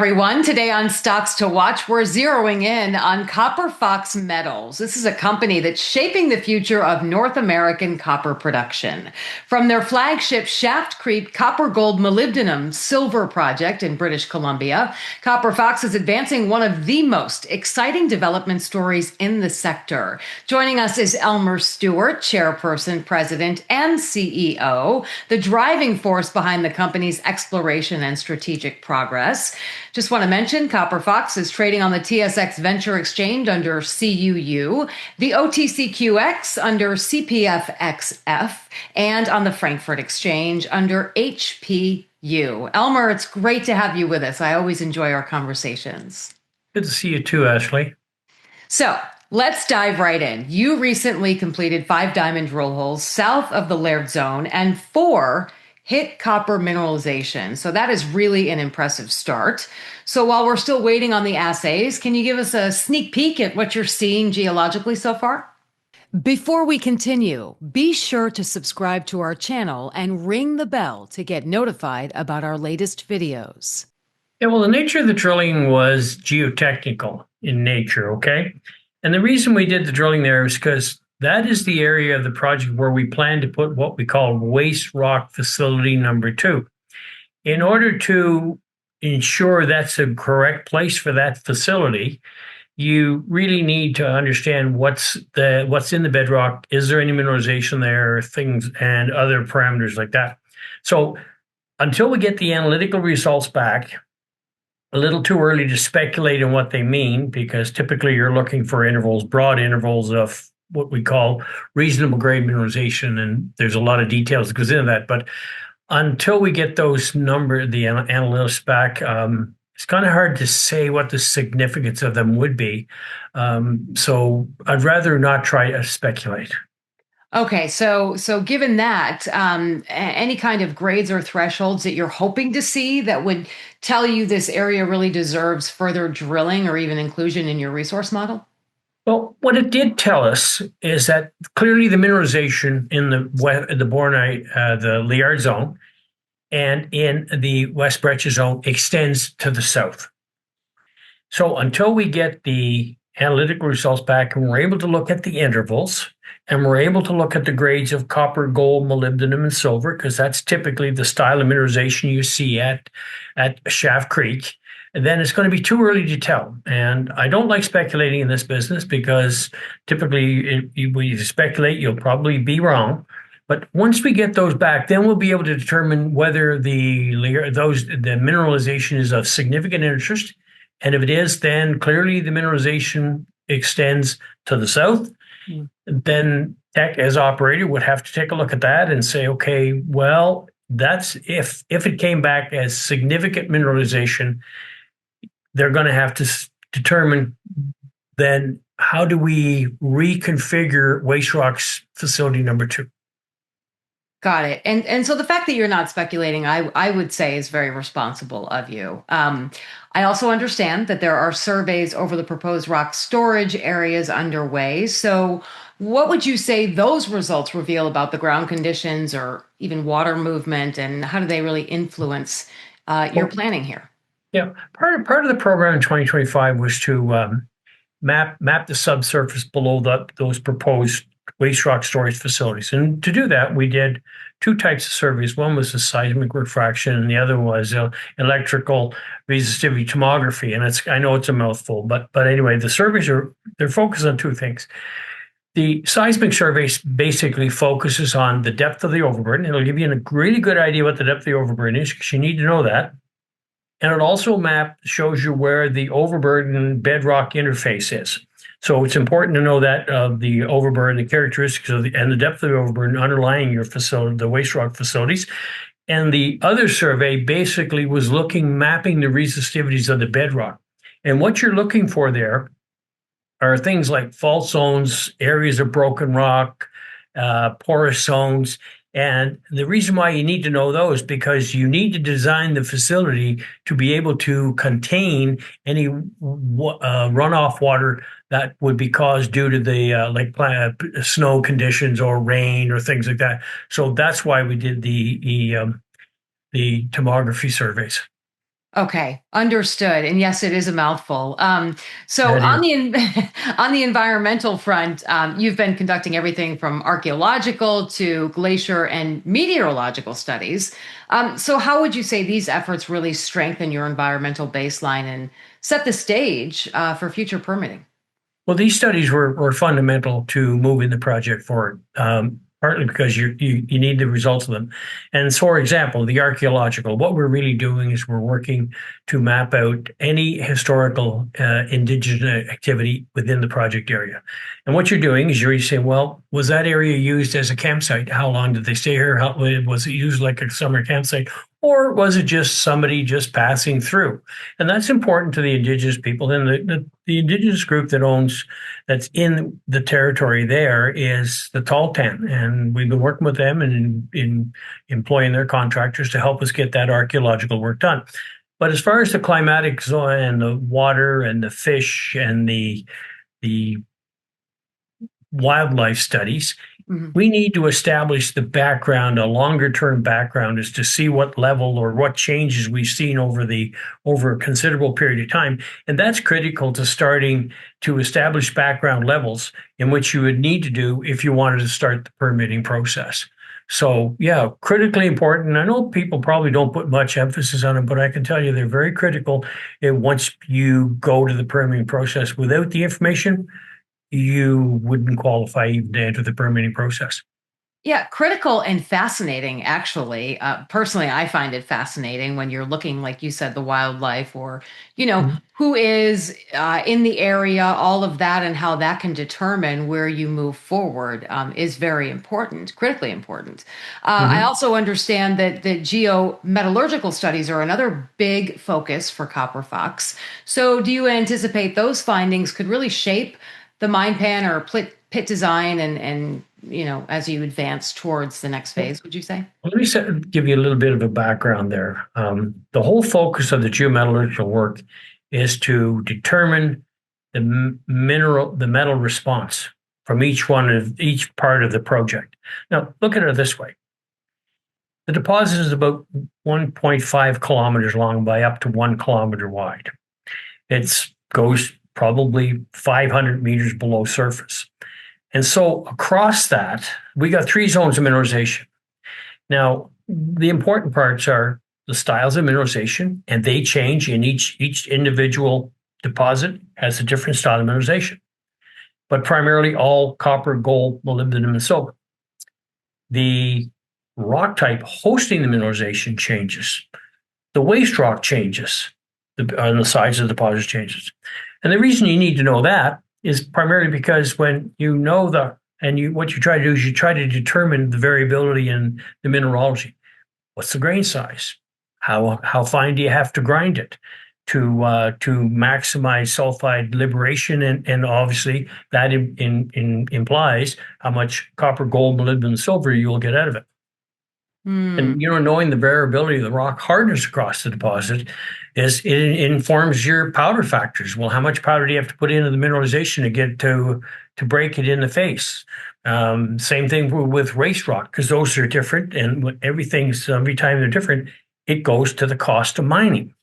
everyone. Today on Stocks to Watch, we're zeroing in on Copper Fox Metals. This is a company that's shaping the future of North American copper production. From their flagship Schaft Creek copper-gold-molybdenum-silver project in British Columbia, Copper Fox is advancing one of the most exciting development stories in the sector. Joining us is Elmer Stewart, Chairperson, President, and CEO, the driving force behind the company's exploration and strategic progress. Just want to mention, Copper Fox is trading on the TSX Venture Exchange under CUU, the OTCQX under CPFXF, and on the Frankfurt Exchange under HPU. Elmer, it's great to have you with us. I always enjoy our conversations. Good to see you too, Ashley. So let's dive right in. You recently completed 5 diamond drill holes south of the Laird Zone and 4 hit copper mineralization. So that is really an impressive start. So while we're still waiting on the assays, can you give us a sneak peek at what you're seeing geologically so far? Before we continue, be sure to subscribe to our channel and ring the bell to get notified about our latest videos. Yeah, well, the nature of the drilling was geotechnical in nature, okay? And the reason we did the drilling there is because that is the area of the project where we plan to put what we call waste rock facility number 2. In order to ensure that's a correct place for that facility, you really need to understand what's in the bedrock. Is there any mineralization there, things and other parameters like that? So until we get the analytical results back, a little too early to speculate on what they mean, because typically you're looking for intervals, broad intervals of what we call reasonable grade mineralization, and there's a lot of details that goes into that. But until we get those the analytics back, it's kind of hard to say what the significance of them would be. So I'd rather not try to speculate. Okay, so given that, any kind of grades or thresholds that you're hoping to see that would tell you this area really deserves further drilling or even inclusion in your resource model? Well, what it did tell us is that clearly the mineralization in the bornite, the Liard zone, and in the West Breccia zone extends to the south. So until we get the analytical results back and we're able to look at the intervals and we're able to look at the grades of copper, gold, molybdenum, and silver, because that's typically the style of mineralization you see at Schaft Creek, and then it's going to be too early to tell. And I don't like speculating in this business because typically when you speculate, you'll probably be wrong. But once we get those back, then we'll be able to determine whether the mineralization is of significant interest. And if it is, then clearly the mineralization extends to the south. Mm. Then Tech, as operator, would have to take a look at that and say, okay, well, that's if it came back as significant mineralization, they're going to have to determine then how do we reconfigure waste rocks facility number 2. Got it. And so the fact that you're not speculating, I would say is very responsible of you. I also understand that there are surveys over the proposed rock storage areas underway. So what would you say those results reveal about the ground conditions or even water movement, and how do they really influence your planning here? Yeah, part of the program in 2025 was to map the subsurface below those proposed waste rock storage facilities. And to do that, we did 2 types of surveys. One was the seismic refraction, and the other was electrical resistivity tomography. And I know it's a mouthful, but anyway, the surveys they're focused on 2 things. The seismic survey basically focuses on the depth of the overburden. It'll give you a really good idea what the depth of the overburden is, because you need to know that. And it also shows you where the overburden bedrock interface is. So it's important to know that the overburden, the characteristics and the depth of the overburden underlying your facility, the waste rock facilities. And the other survey basically was mapping the resistivities of the bedrock. And what you're looking for there are things like fault zones, areas of broken rock, porous zones. And the reason why you need to know those, because you need to design the facility to be able to contain any runoff water that would be caused due to the snow conditions or rain or things like that. So that's why we did the tomography surveys. Okay, understood. And yes, it is a mouthful. So That on is. on the environmental front, you've been conducting everything from archaeological to glacier and meteorological studies. So how would you say these efforts really strengthen your environmental baseline and set the stage for future permitting? Well, these studies were fundamental to moving the project forward, partly because you need the results of them. And so, for example, the archaeological, what we're really doing is we're working to map out any historical indigenous activity within the project area. And what you're doing is you're saying, well, was that area used as a campsite? How long did they stay here? How was it used like a summer campsite? Or was it just somebody just passing through? And that's important to the indigenous people. And the indigenous group that's in the territory there is the Tahltan. And we've been working with them and in employing their contractors to help us get that archaeological work done. But as far as the climatic zone and the water and the fish and the wildlife studies, Mhm. we need to establish the background, a longer term background, is to see what level or what changes we've seen over a considerable period of time. And that's critical to starting to establish background levels in which you would need to do if you wanted to start the permitting process. So yeah, critically important. I know people probably don't put much emphasis on it, but I can tell you they're very critical. And once you go to the permitting process without the information, you wouldn't qualify even to enter the permitting process. Yeah, critical and fascinating, actually. Personally, I find it fascinating when you're looking, like you said, the wildlife or, Mhm. who is in the area, all of that, and how that can determine where you move forward is very important, critically important. I Mhm. also understand that the geometallurgical studies are another big focus for Copper Fox. So, do you anticipate those findings could really shape the mine pan or pit design and as you advance towards the next Well, phase, would you say? let me give you a little bit of a background there. The whole focus of the geometallurgical work is to determine the metal response from each part of the project. Now, look at it this way: the deposit is about 1.5 kilometers long by up to 1 kilometer wide. It goes probably 500 meters below surface. And so across that, we got three zones of mineralization. Now, the important parts are the styles of mineralization, and they change in each individual deposit has a different style of mineralization, but primarily all copper, gold, molybdenum, and silver. The rock type hosting the mineralization changes. The waste rock changes. On the sides of the deposit changes. And the reason you need to know that is primarily because when you know what you try to do is you try to determine the variability in the mineralogy. What's the grain size? How fine do you have to grind it to maximize sulfide liberation? And obviously that implies how much copper, gold, molybdenum, silver you'll get out of it. Hmm. And knowing the variability of the rock hardness across the deposit it informs your powder factors. Well, how much powder do you have to put into the mineralization to get to break it in the face? Same thing with waste rock, because those are different, and every time they're different, it goes to the cost of mining.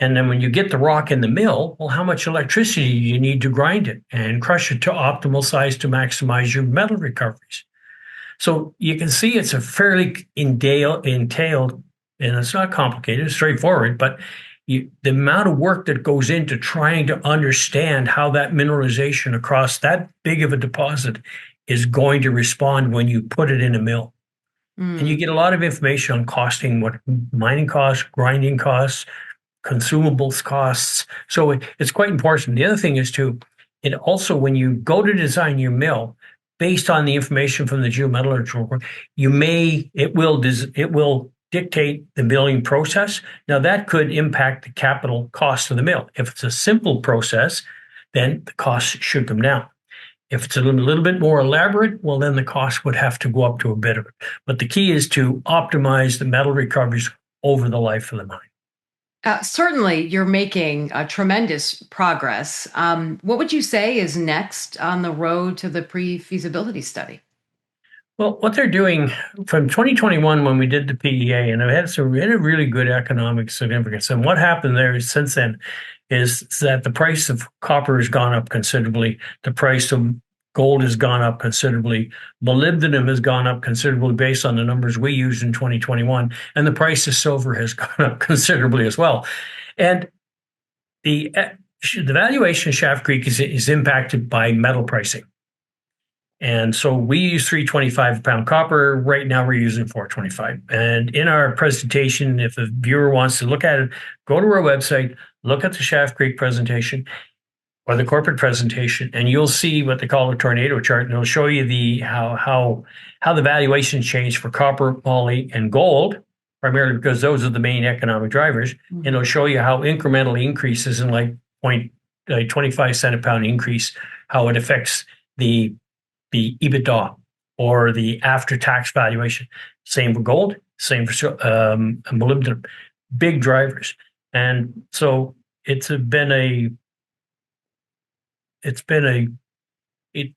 And then when you get the rock in the mill, well, how much electricity do you need to grind it and crush it to optimal size to maximize your metal recoveries? So you can see it's a fairly entailed, and it's not complicated, it's straightforward, but the amount of work that goes into trying to understand how that mineralization across that big of a deposit is going to respond when you put it in a mill. And you Hmm. get a lot of information on costing, what mining costs, grinding costs, consumables costs. So it's quite important. The other thing is too, it also, when you go to design your mill, based on the information from the geometallurgical report, it will dictate the milling process. Now that could impact the capital cost of the mill. If it's a simple process, then the cost should come down. If it's a little bit more elaborate, well, then the cost would have to go up to a bit of it. But the key is to optimize the metal recoveries over the life of the mine. Certainly, you're making tremendous progress. What would you say is next on the road to the pre-feasibility study? Well, what they're doing from 2021 when we did the PEA, and it had a really good economic significance. And what happened there since then is that the price of copper has gone up considerably. The price of gold has gone up considerably. Molybdenum has gone up considerably based on the numbers we used in 2021. And the price of silver has gone up considerably as well. And the valuation of Schaft Creek is impacted by metal pricing. And so we use 325 a pound copper. Right now we're using 425. And in our presentation, if a viewer wants to look at it, go to our website, look at the Schaft Creek presentation or the corporate presentation, and you'll see what they call a tornado chart. And it'll show you how the valuation changed for copper, moly, and gold, primarily because those are the main economic drivers. And it'll show you how incremental increases in like 25 cent a pound increase, how it affects the EBITDA or the after-tax valuation. Same for gold, same for molybdenum, big drivers. And so the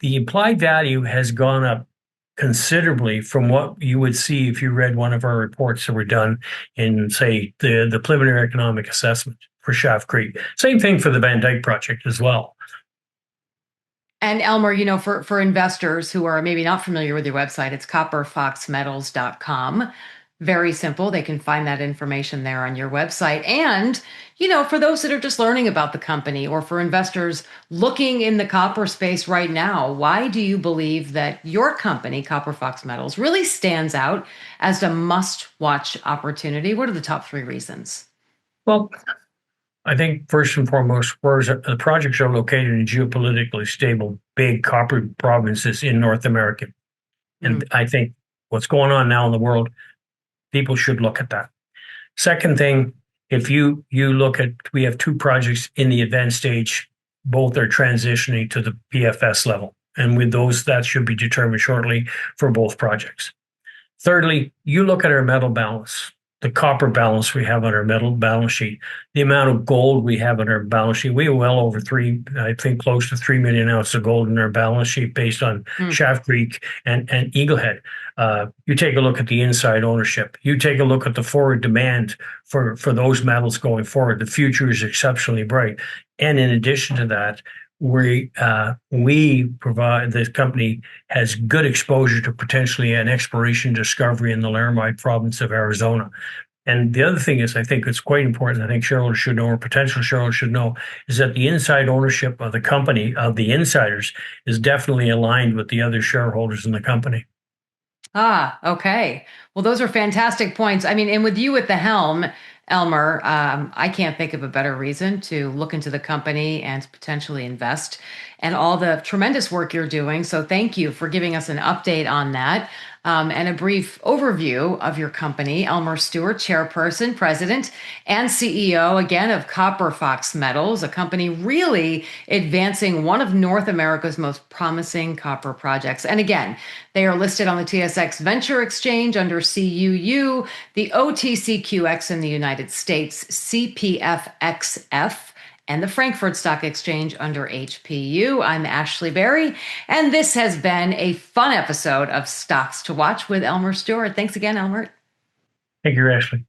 implied value has gone up considerably from what you would see if you read one of our reports that were done in, say, the preliminary economic assessment for Schaft Creek. Same thing for the Van Dyke project as well. And Elmer, for investors who are maybe not familiar with your website, it's copperfoxmetals.com. Very simple. They can find that information there on your website. And, for those that are just learning about the company or for investors looking in the copper space right now, why do you believe that your company, Copper Fox Metals, really stands out as a must-watch opportunity? What are the top 3 reasons? Well, I think first and foremost, whereas the projects are located in geopolitically stable, big copper provinces in North America. And I think what's going on now in the world, people should look at that. Second thing, if you look at, we have 2 projects in the advanced stage, both are transitioning to the PFS level. And with those, that should be determined shortly for both projects. Thirdly, you look at our metal balance, the copper balance we have on our metal balance sheet, the amount of gold we have on our balance sheet. We have well over close to 3 million ounces of gold in our balance sheet based on Schaft Creek and Eaglehead. You take a look at the inside ownership. You take a look at the forward demand for those metals going forward. The future is exceptionally bright. And in addition to that, we provide, this company has good exposure to potentially an exploration discovery in the Laramide province of Arizona. And the other thing is, I think it's quite important, I think shareholders should know, or potential shareholders should know, is that the inside ownership of the company, of the insiders, is definitely aligned with the other shareholders in the company. Okay. Well, those are fantastic points. I mean, and with you at the helm, Elmer, I can't think of a better reason to look into the company and potentially invest and all the tremendous work you're doing. So thank you for giving us an update on that. And a brief overview of your company, Elmer Stewart, Chairperson, President, and CEO, again, of Copper Fox Metals, a company really advancing one of North America's most promising copper projects. And again, they are listed on the TSX Venture Exchange under CUU, the OTCQX in the United States, CPFXF, and the Frankfurt Stock Exchange under HPU. I'm Ashley Berry, and this has been a fun episode of Stocks to Watch with Elmer Stewart. Thanks again, Elmer. Thank you, Ashley.